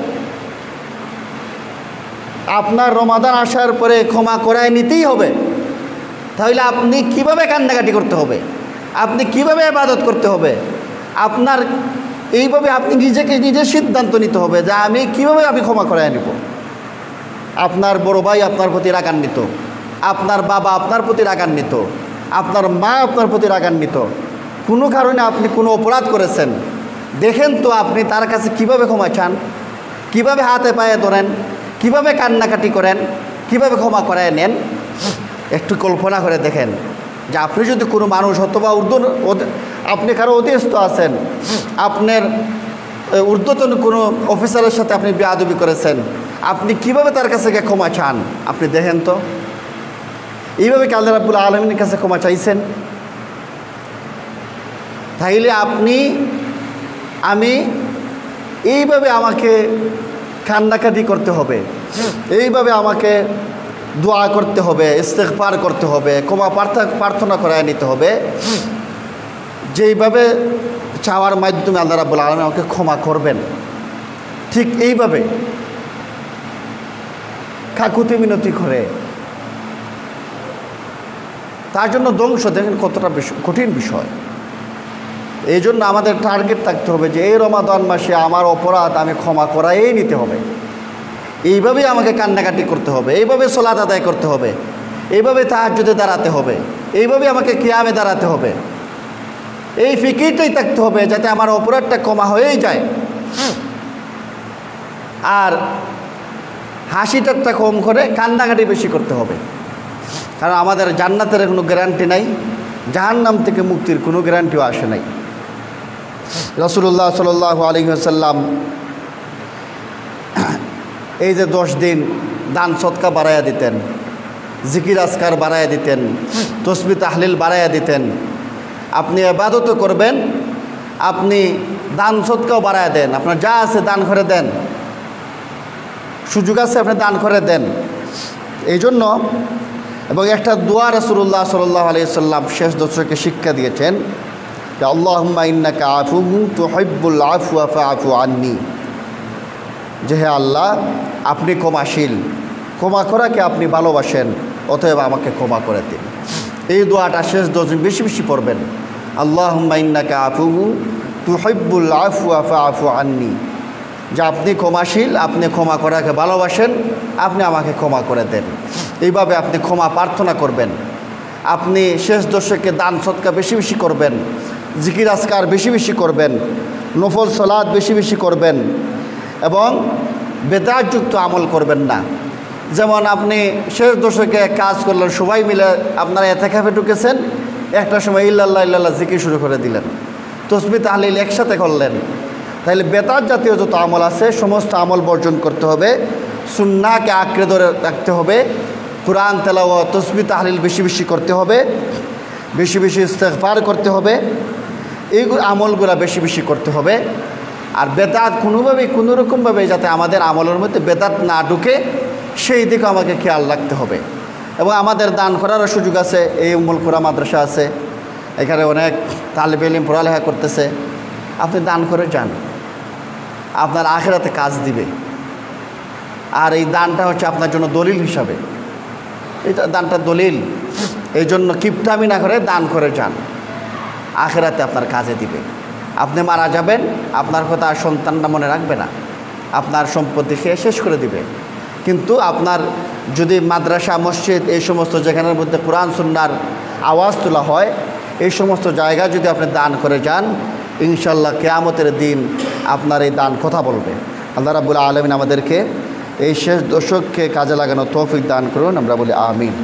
আপনার রমাদান আসার পরে ক্ষমা করায় নিতেই হবে। তাহলে আপনি কিভাবে কান্নাকাটি করতে হবে, আপনি কিভাবে ইবাদত করতে হবে, আপনার এইভাবে আপনি নিজের সিদ্ধান্ত নিতে হবে যে আমি কিভাবে ক্ষমা করায় নিব। আপনার বড় ভাই আপনার প্রতি রাগান্বিত, আপনার বাবা আপনার প্রতি রাগান্বিত, আপনার মা আপনার প্রতি রাগান্বিত, কোনো কারণে আপনি কোনো অপরাধ করেছেন, দেখেন তো আপনি তার কাছে কিভাবে ক্ষমা চান, কিভাবে হাতে পায়ে ধরেন, কিভাবে কান্নাকাটি করেন, কিভাবে ক্ষমা করায় নেন। একটু কল্পনা করে দেখেন যে আপনি যদি কোনো মানুষ অথবা আপনি কারো অধীনস্থ আছেন, আপনার ঊর্ধ্বতন কোনো অফিসারের সাথে আপনি বেয়াদবি করেছেন, আপনি কিভাবে তার কাছে গিয়ে ক্ষমা চান আপনি দেখেন তো। এইভাবে কি আল্লাহ রাব্বুল আলামিনের কাছে ক্ষমা চাইছেন? তাইলে আমি এইভাবে আমাকে কান্নাকাটি করতে হবে, এইভাবে আমাকে দোয়া করতে হবে, ইস্তেগফার করতে হবে, ক্ষমা প্রার্থনা করায় নিতে হবে, যেইভাবে চাওয়ার মাধ্যমে আল্লাহ রাব্বুল আলামিন আমাকে ক্ষমা করবেন। ঠিক এইভাবে কাকুতি মিনতি করে তার জন্য ধ্বংস, দেখেন কতটা কঠিন বিষয়। এই জন্য আমাদের টার্গেট থাকতে হবে যে এই রমাদান মাসে আমার অপরাধ আমি ক্ষমা করাই নিতে হবে। এইভাবেই আমাকে কান্নাকাটি করতে হবে, এইভাবে সালাত আদায় করতে হবে, এইভাবে তাহাজ্জুদে দাঁড়াতে হবে, এইভাবে আমাকে কিয়ামে দাঁড়াতে হবে। এই ফিকিরটাই থাকতে হবে যাতে আমার অপরাধটা ক্ষমা হয়েই যায়। আর হাসিটারটা কম করে কান্নাকাটি বেশি করতে হবে। কারণ আমাদের জান্নাতের কোনো গ্যারান্টি নাই, জাহান্নাম থেকে মুক্তির কোনো গ্যারান্টিও আসে নাই। রাসূলুল্লাহ সাল্লাল্লাহু আলাইহি ওয়াসাল্লাম এই যে 10 দিন দান সদকা বাড়াইয়া দিতেন, জিকির আজকার বাড়াইয়া দিতেন, তসবিহ তাহলিল বাড়াইয়া দিতেন। আপনি ইবাদতও করবেন, আপনি দান সদকাও বাড়াইয়া দেন, আপনার যা আছে দান করে দেন, সুযোগ আছে আপনি দান করে দেন। এই জন্য এবং একটা দোয়া রাসূলুল্লাহ সাল্লাল্লাহু আলাইহি ওয়াসাল্লাম শেষ দশকে শিক্ষা দিয়েছেন যে আল্লাহুম্মা ইন্নাকা আফুউন তুহিব্বুল আফওয়া ফাআফু আন্নী, যে হে আল্লাহ আপনি ক্ষমাশীল, ক্ষমা করাকে আপনি ভালোবাসেন, অতএব আমাকে ক্ষমা করে দিন। এই দোয়াটা শেষ 10 দিন বেশি বেশি পড়বেন। আল্লাহুম্মা ইন্নাকা আফুউন তুহিব্বুল আফওয়া ফাআফু আন্নী, যে আপনি ক্ষমাশীল, আপনি ক্ষমা করাকে ভালোবাসেন, আপনি আমাকে ক্ষমা করে দেন। এইভাবে আপনি ক্ষমা প্রার্থনা করবেন। আপনি শেষ দশকে দান সদকা বেশি বেশি করবেন, জিকির আজকার বেশি বেশি করবেন, নফল সালাত বেশি বেশি করবেন এবং বেদাতযুক্ত আমল করবেন না। যেমন আপনি শেষ দশকে কাজ করলেন, সবাই মিলে আপনারা এতেকাফে ঢুকেছেন, একটা সময় ইল্লাল্লাহ ইল্লাল্লাহ জিকির শুরু করে দিলেন, তসবিহ তাহলিল একসাথে করলেন। তাহলে বেদাত জাতীয় যত আমল আছে সমস্ত আমল বর্জন করতে হবে, সুন্নাহকে আঁকড়ে ধরে রাখতে হবে, কুরআন তেলাওয়াত তসবিহ তাহলিল বেশি বেশি করতে হবে, বেশি বেশি ইস্তেগফার করতে হবে, এই আমলগুলো বেশি বেশি করতে হবে। আর বেদাত কোনোভাবেই কোনোরকমভাবে যাতে আমাদের আমলের মধ্যে বেদাত না ঢুকে সেই দিকে আমাকে খেয়াল রাখতে হবে। এবং আমাদের দান করারও সুযোগ আছে। এই উম্মুল কুরা মাদ্রাসা আছে, এখানে অনেক তালিবে ইলম পড়ালেখা করতেছে, আপনি দান করে যান, আপনার আখিরাতে কাজ দিবে। আর এই দানটা হচ্ছে আপনার জন্য দলিল হিসাবে, এটা দানটা দলিল। এই জন্য কিপটামি না করে দান করে যান, আখিরাতে আপনার কাজে দিবে। আপনি মারা যাবেন, আপনার কথা আর সন্তানরা মনে রাখবে না, আপনার সম্পত্তি খেয়ে শেষ করে দিবে। কিন্তু আপনার যদি মাদ্রাসা মসজিদ এই সমস্ত যেখানের মধ্যে কোরআন সুন্নাহর আওয়াজ তোলা হয়, এই সমস্ত জায়গা যদি আপনি দান করে যান, ইনশাল্লাহ কিয়ামতের দিন আপনার এই দান কথা বলবে। আল্লাহ রাব্বুল আলামিন আমাদেরকে এই শেষ দশককে কাজে লাগানো তৌফিক দান করুন, আমরা বলি আমিন।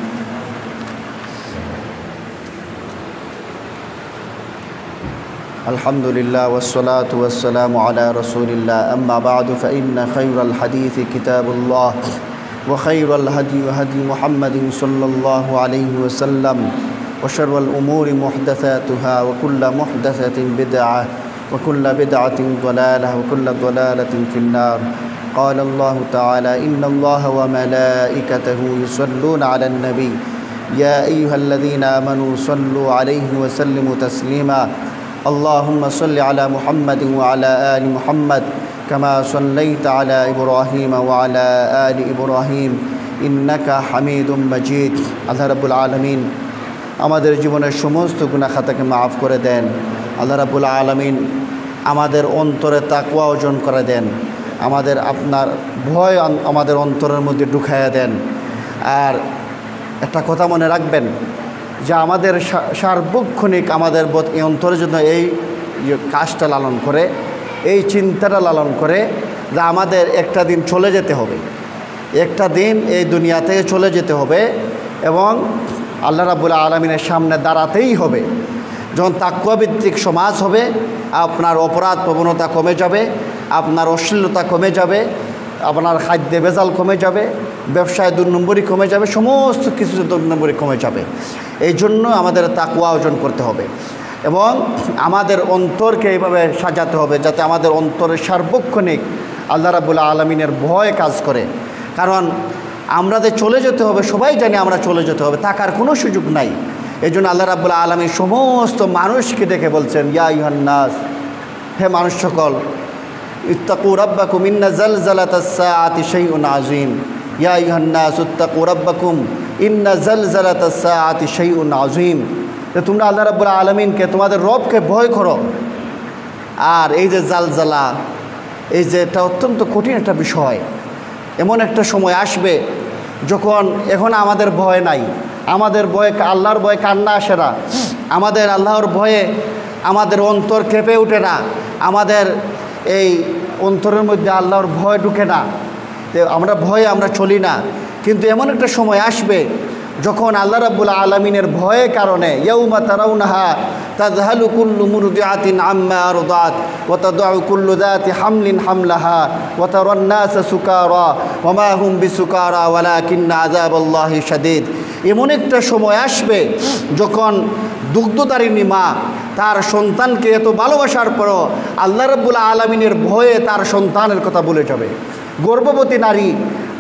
আলহামদুলিল্লাহ ওয়াসসালাতু ওয়াসসালামু আলা রাসূলিল্লাহ, আম্মা বা'দু ফাইন্না খায়রাল হাদিসি কিতাবুল্লাহ ওয়া খায়রাল হাদী হাদী মুহাম্মাদিন সাল্লাল্লাহু আলাইহি ওয়াসাল্লাম ওয়া শাররাল উমুরি মুহদাসাতুহা ওয়া কুল্লু মুহদাসাতিন বিদআহ ওয়া কুল্লু বিদআতিন দালালাহ ওয়া কুল্লু দালালাতিন ফিন-নার। قال الله تعالى إن الله وملائكته يصلون على النبي يا أيها الذين آمنوا صلوا عليه وسلموا تسليما اللهم صل على محمد وعلى آل محمد كما صليت على إبراهيم وعلى آل إبراهيم إنك حميد مجيد। আল্লাহ রাব্বুল আলামিন আমাদের জীবনের সমস্ত গুনাহ খাতাকে মাফ করে দেন। আল্লাহ রাব্বুল আলামিন আমাদের অন্তরে তাকওয়া অর্জন করে দেন, আমাদের আপনার ভয় আমাদের অন্তরের মধ্যে ঢুকাইয়া দেন। আর একটা কথা মনে রাখবেন যে আমাদের সার্বক্ষণিক আমাদের এই অন্তরের জন্য এই কাজটা লালন করে, এই চিন্তাটা লালন করে যে আমাদের একটা দিন চলে যেতে হবে, একটা দিন এই দুনিয়া থেকে চলে যেতে হবে এবং আল্লাহ রাব্বুল আলামিনের সামনে দাঁড়াতেই হবে। যখন তাকওয়াভিত্তিক সমাজ হবে, আপনার অপরাধ প্রবণতা কমে যাবে, আপনার অশ্লীলতা কমে যাবে, আপনার খাদ্যে ভেজাল কমে যাবে, ব্যবসায় 2 নম্বরই কমে যাবে, সমস্ত কিছু 2 নম্বরই কমে যাবে। এই জন্য আমাদের তাকওয়া অর্জন করতে হবে এবং আমাদের অন্তরকে এইভাবে সাজাতে হবে যাতে আমাদের অন্তরের সার্বক্ষণিক আল্লাহ রাব্বুল আলামিনের ভয় কাজ করে। কারণ আমাদের চলে যেতে হবে, সবাই জানি আমরা চলে যেতে হবে, থাকার কোনো সুযোগ নাই। এই জন্য আল্লাহ রাব্বুল আলামিন সমস্ত মানুষকে ডেকে বলছেন, ইয়া আইয়ুহান নাস, হে মানুষ সকল, ইত্তাকু রাব্বাকুম ইন্না জালজালাতাস সাআতি শাইউন আযীম। ইয়া আইয়ুহান নাস ইত্তাকু রাব্বাকুম ইন্না জালজালাতাস সাআতি শাইউন আযীম। যে তোমরা আল্লাহ রাব্বুল আলামিনকে, তোমাদের রবকে ভয় করো। আর এই যে জালজালা, এই যে এটা অত্যন্ত কঠিন একটা বিষয়। এমন একটা সময় আসবে যখন এখন আমাদের ভয় নাই, আমাদের ভয়ে আল্লাহর ভয়ে কান্না আসে না, আমাদের আল্লাহর ভয়ে আমাদের অন্তর কেঁপে ওঠে না, আমাদের এই অন্তরের মধ্যে আল্লাহর ভয় ঢুকে না, আমরা ভয়ে আমরা চলি না। কিন্তু এমন একটা সময় আসবে যখন আল্লাহ রাব্বুল আলামিনের ভয়ের কারণে ইয়াউমা তারাউনাহা তাযহালু কুল্লু মুরদিআতিন আম্মা আরদাত ওয়া তাদউ কুল্লু যাতি হামলিন হামলাহা ওয়া তারান নাসা সুকারা ওয়া মা হুম বিসুকারা ওয়ালাকিন্না আযাবাল্লাহি শাদীদ। এমন একটা সময় আসবে যখন দুগ্ধদারিণী মা তার সন্তানকে এত ভালোবাসার পরও আল্লাহ রাব্বুল আলামিনের ভয়ে তার সন্তানের কথা বলে যাবে। গর্ভবতী নারী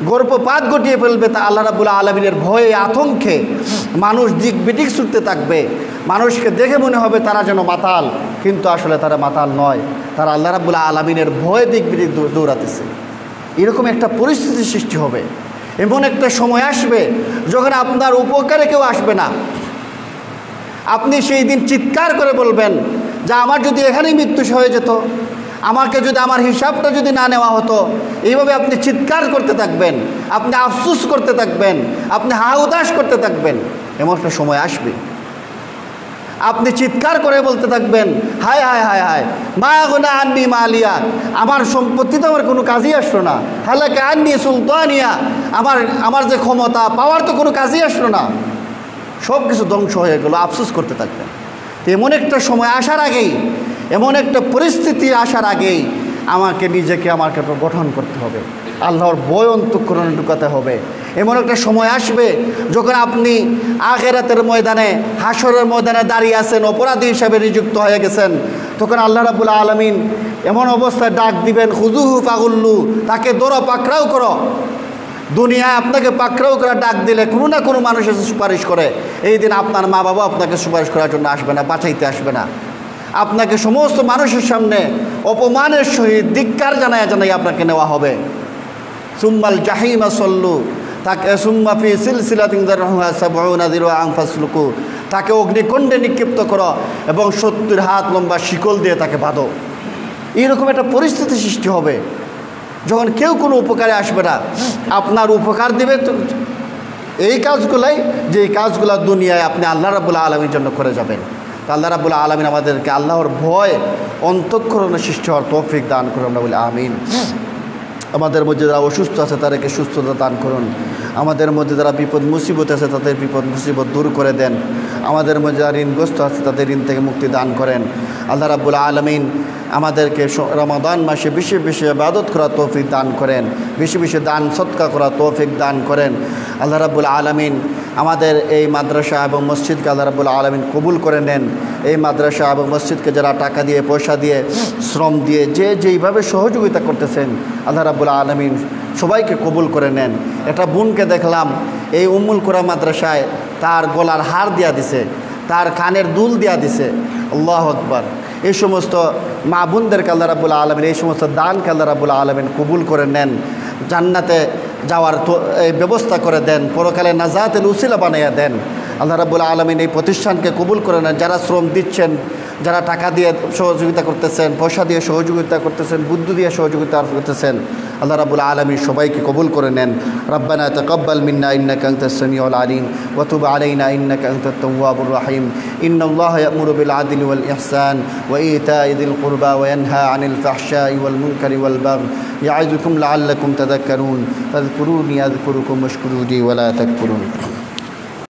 গর্ভপাত ঘটিয়ে ফেলবে, তা আল্লাহ রাব্বুল আলামিনের ভয়ে আতঙ্কে মানুষ দিক বিদিক ছুটতে থাকবে। মানুষকে দেখে মনে হবে তারা যেন মাতাল, কিন্তু আসলে তারা মাতাল নয়, তারা আল্লাহ রাব্বুল আলামিনের ভয়ে দিক বিদিক দৌড়াতেছে। এরকম একটা পরিস্থিতি সৃষ্টি হবে। এমন একটা সময় আসবে যখন আপনার উপকারে কেউ আসবে না। আপনি সেই দিন চিৎকার করে বলবেন যে আমার যদি এখানেই মৃত্যু হয়ে যেত, আমাকে যদি আমার হিসাবটা যদি না নেওয়া হতো। এইভাবে আপনি চিৎকার করতে থাকবেন, আপনি আফসোস করতে থাকবেন, আপনি হাহুতাশ করতে থাকবেন। এমন একটা সময় আসবে আপনি চিৎকার করে বলতে থাকবেন, হায় হায় হায় হায় মা গুনা আন্নি মালিয়া, আমার সম্পত্তি তো আমার কোনো কাজই আসলো না। হালাকা আন্নি সুলতানিয়া, আমার যে ক্ষমতা পাওয়ার তো কোনো কাজই আসলো না, সব কিছু ধ্বংস হয়ে গেল। আফসোস করতে থাকবেন। তো এমন একটা সময় আসার আগেই, এমন একটা পরিস্থিতি আসার আগেই আমাকে গঠন করতে হবে, আল্লাহর ভয় অন্তঃকরণে ঢুকাতে হবে। এমন একটা সময় আসবে যখন আপনি আখিরাতের ময়দানে, হাসরের ময়দানে দাঁড়িয়ে আছেন, অপরাধী হিসাবে নিযুক্ত হয়ে গেছেন। তখন আল্লাহ রাব্বুল আলামিন এমন অবস্থায় ডাক দিবেন, খুযুহু ফাগুল্লু, তাকে ধরো পাকড়াও করো। দুনিয়ায় আপনাকে পাকড়াও করে ডাক দিলে কোনো না কোনো মানুষ এসে সুপারিশ করে। এই দিন আপনার মা বাবা আপনাকে সুপারিশ করার জন্য আসবে না, বাঁচাইতে আসবে না। আপনাকে সমস্ত মানুষের সামনে অপমানের সহিত ধিক্কার জানায় আপনাকে নেওয়া হবে। সুম্মাল জাহিমা সল্লু, তাকে সুম্মা ফি সিলসিলাতিন যারহুহা সাবউনা যিরাআন ফাসলুকু, তাকে অগ্নিকুণ্ডে নিক্ষিপ্ত করো এবং 70 হাত লম্বা শিকল দিয়ে তাকে বাঁধো। এইরকম একটা পরিস্থিতি সৃষ্টি হবে যখন কেউ কোনো উপকারে আসবে না। আপনার উপকার দিবে এই কাজগুলাই, যে কাজগুলো দুনিয়ায় আপনি আল্লাহ রাব্বুল আলামিনের জন্য করে যাবেন। তো আল্লাহ রাব্বুল আলামিন আমাদেরকে আল্লাহর ভয় অন্তঃকরণে সৃষ্টি হওয়ার তৌফিক দান করুন, আমরা বলি আমিন। আমাদের মধ্যে যারা অসুস্থ আছে তাদেরকে সুস্থতা দান করুন। আমাদের মধ্যে যারা বিপদ মুসিবত আছে তাদের বিপদ মুসিবত দূর করে দেন। আমাদের মধ্যে যারা ঋণগ্রস্ত আছে তাদের ঋণ থেকে মুক্তি দান করেন। আল্লাহ রাব্বুল আলামিন আমাদেরকে রমাদান মাসে বেশি বেশি ইবাদত করার তৌফিক দান করেন, বেশি বেশি দান সদকা করার তৌফিক দান করেন। আল্লাহ রাব্বুল আলামিন আমাদের এই মাদ্রাসা এবং মসজিদকে আল্লাহ রাব্বুল আলামিন কবুল করে নেন। এই মাদ্রাসা এবং মসজিদকে যারা টাকা দিয়ে, পয়সা দিয়ে, শ্রম দিয়ে যেইভাবে সহযোগিতা করতেছেন আল্লাহ রাব্বুল আলামিন সবাইকে কবুল করে নেন। একটা বোনকে দেখলাম এই উম্মুল কুরা মাদ্রাসায় তার গলার হার দিয়া দিছে, তার কানের দুল দিয়া দিছে। আল্লাহু আকবার। এই সমস্ত মা বোনদেরকে আল্লাহ রাব্বুল আলামিন এই সমস্ত দানকে আল্লাহ রাব্বুল আলামিন কবুল করে নেন, জান্নাতে যাওয়ার এই ব্যবস্থা করে দেন, পরকালে নাজাতের উসিলা বানাইয়া দেন। আল্লাহ রাব্বুল আলামিন এই প্রতিষ্ঠানকে কবুল করে নেন। যারা শ্রম দিচ্ছেন, যারা টাকা দিয়ে সহযোগিতা করতেছেন, পয়সা দিয়ে সহযোগিতা করতেছেন, বুদ্ধি দিয়ে সহযোগিতা করতেছেন, আল্লাহ রাব্বুল আলামিন সবাইকে কবুল করে নেন। রব্বানা তাকাব্বাল মিন্না ইন্নাকা আনতাস সামিউল আলিম ওয়া তুব আলাইনা ইন্নাকা আনতাত তাওয়াবুর রহিম। ইন্নাল্লাহা ইয়া'মুরু বিল আদলি ওয়াল ইহসান ওয়া ইতা'i যিল কুরবা ওয়া ইয়ানহা আনিল ফাহশাই ওয়াল মুনকারি ওয়াল বাগই ইয়া'iযুকুম লা'আল্লাকুম তাযাক্কারুন। ফাযকুরুনি আযকুরুকুম ওয়াশকুরু লি ওয়া লা তাকফুরুন।